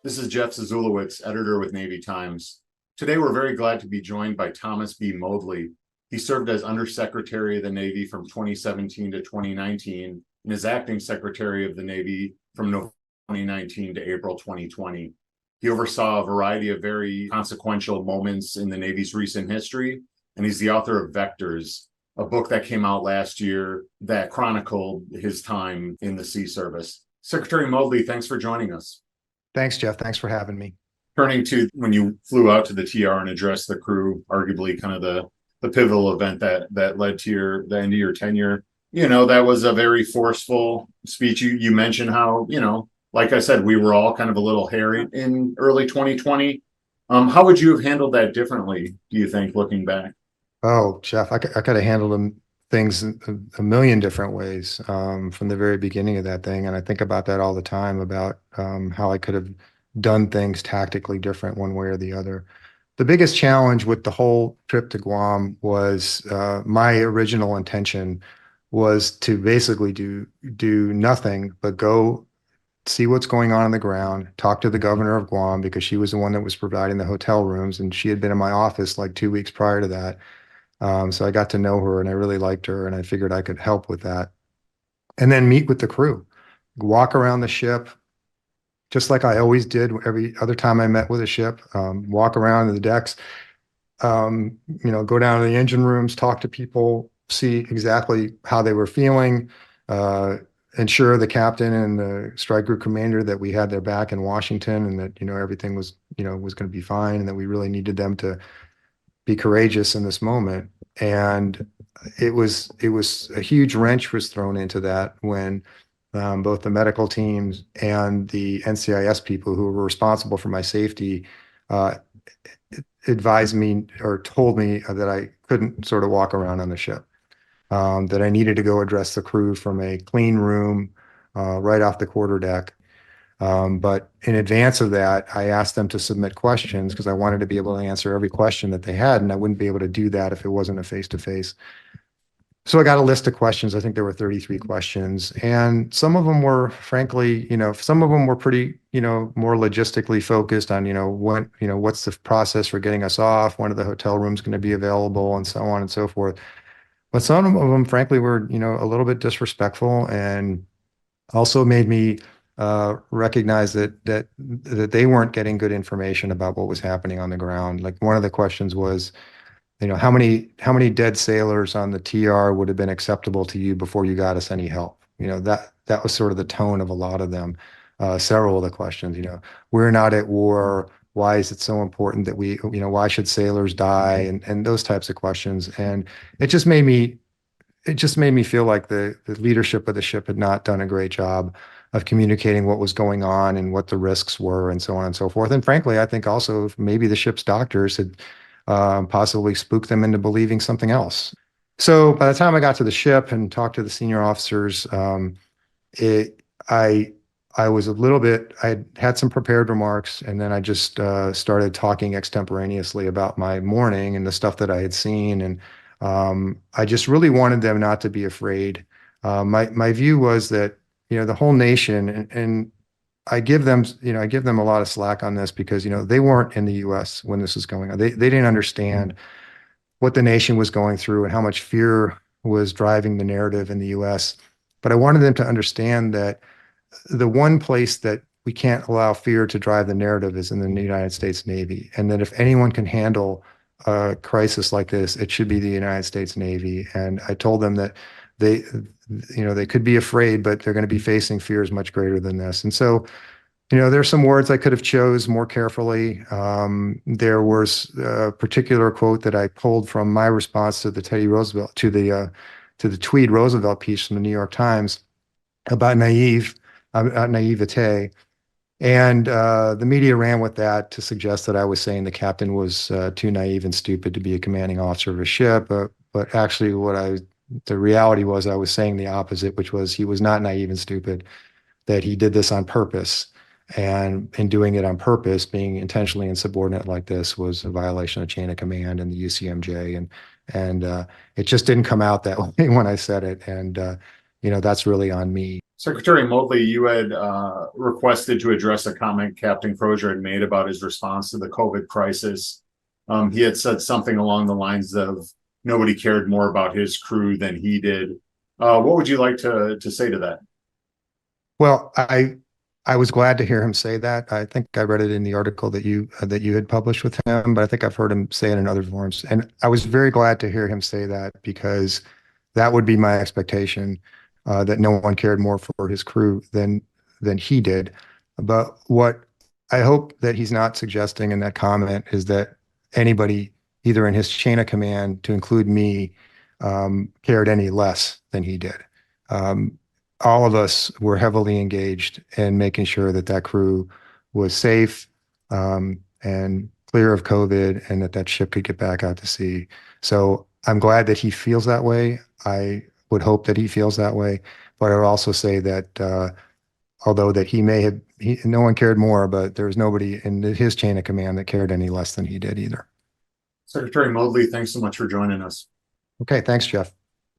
This is Jeff Zazulowicz, editor with Navy Times. Today, we're very glad to be joined by Thomas B. Moodley. He served as Undersecretary of the Navy from 2017 to 2019 and is acting Secretary of the Navy from November 2019 to April 2020. He oversaw a variety of very consequential moments in the Navy's recent history, and he's the author of Vectors, a book that came out last year that chronicled his time in the Sea Service. Secretary Moodley, thanks for joining us. Thanks, Jeff. Thanks for having me. Turning to when you flew out to the TR and addressed the crew, arguably kind of the pivotal event that led to the end of your tenure, that was a very forceful speech. You mentioned how, like I said, we were all kind of a little hairy in early 2020. How would you have handled that differently, do you think, looking back? Oh, Jeff, I could have handled things a million different ways from the very beginning of that thing. And I think about that all the time about how I could have done things tactically different one way or the other. The biggest challenge with the whole trip to Guam was my original intention was to basically do nothing but go see what's going on the ground, talk to the governor of Guam because she was the one that was providing the hotel rooms, and she had been in my office like 2 weeks prior to that. So I got to know her and I really liked her and I figured I could help with that. And then meet with the crew, walk around the ship, just like I always did every other time I met with a ship, walk around the decks, go down to the engine rooms, talk to people, see exactly how they were feeling, ensure the captain and the strike group commander that we had their back in Washington and that, everything was going to be fine and that we really needed them to be courageous in this moment. And it was a huge wrench was thrown into that when both the medical teams and the NCIS people who were responsible for my safety advised me or told me that I couldn't sort of walk around on the ship, that I needed to go address the crew from a clean room right off the quarterdeck. But in advance of that, I asked them to submit questions because I wanted to be able to answer every question that they had, and I wouldn't be able to do that if it wasn't a face-to-face. So I got a list of questions. I think there were 33 questions, and some of them were, frankly, some of them were pretty, more logistically focused on, what's the process for getting us off, when are the hotel rooms going to be available, and so on and so forth. But some of them, frankly, were, a little bit disrespectful and also made me recognize that they weren't getting good information about what was happening on the ground. Like one of the questions was, how many dead sailors on the TR would have been acceptable to you before you got us any help? That was sort of the tone of a lot of them. Several of the questions, we're not at war. Why is it so important that we, why should sailors die? And those types of questions. And it just made me feel like the leadership of the ship had not done a great job of communicating what was going on and what the risks were and so on and so forth. And frankly, I think also maybe the ship's doctors had possibly spooked them into believing something else. So by the time I got to the ship and talked to the senior officers, I was a little bit, I had some prepared remarks, and then I just started talking extemporaneously about my morning and the stuff that I had seen. And I just really wanted them not to be afraid. My view was that, the whole nation, and I give them a lot of slack on this because, they weren't in the US when this was going on. They didn't understand what the nation was going through and how much fear was driving the narrative in the US. But I wanted them to understand that the one place that we can't allow fear to drive the narrative is in the United States Navy. And that if anyone can handle a crisis like this, it should be the United States Navy. And I told them that they could be afraid, but they're going to be facing fears much greater than this. And so, there's some words I could have chose more carefully. There was a particular quote that I pulled from my response to the Tweed Roosevelt piece from the New York Times about naivete. And the media ran with that to suggest that I was saying the captain was too naive and stupid to be a commanding officer of a ship. But actually, the reality was I was saying the opposite, which was he was not naive and stupid, that he did this on purpose. And in doing it on purpose, being intentionally insubordinate like this was a violation of chain of command and the UCMJ. And it just didn't come out that way when I said it. And that's really on me. Secretary Motley, you had requested to address a comment Captain Crozier had made about his response to the COVID crisis. He had said something along the lines of nobody cared more about his crew than he did. What would you like to say to that? Well, I was glad to hear him say that. I think I read it in the article that you had published with him, but I think I've heard him say it in other forums. And I was very glad to hear him say that because that would be my expectation, that no one cared more for his crew than he did. But what I hope that he's not suggesting in that comment is that anybody, either in his chain of command, to include me, cared any less than he did. All of us were heavily engaged in making sure that that crew was safe, and clear of COVID, and that that ship could get back out to sea. So I'm glad that he feels that way. I would hope that he feels that way, but I would also say that although that no one cared more, but there was nobody in his chain of command that cared any less than he did either. Secretary Motley, thanks so much for joining us. Okay, thanks, Jeff.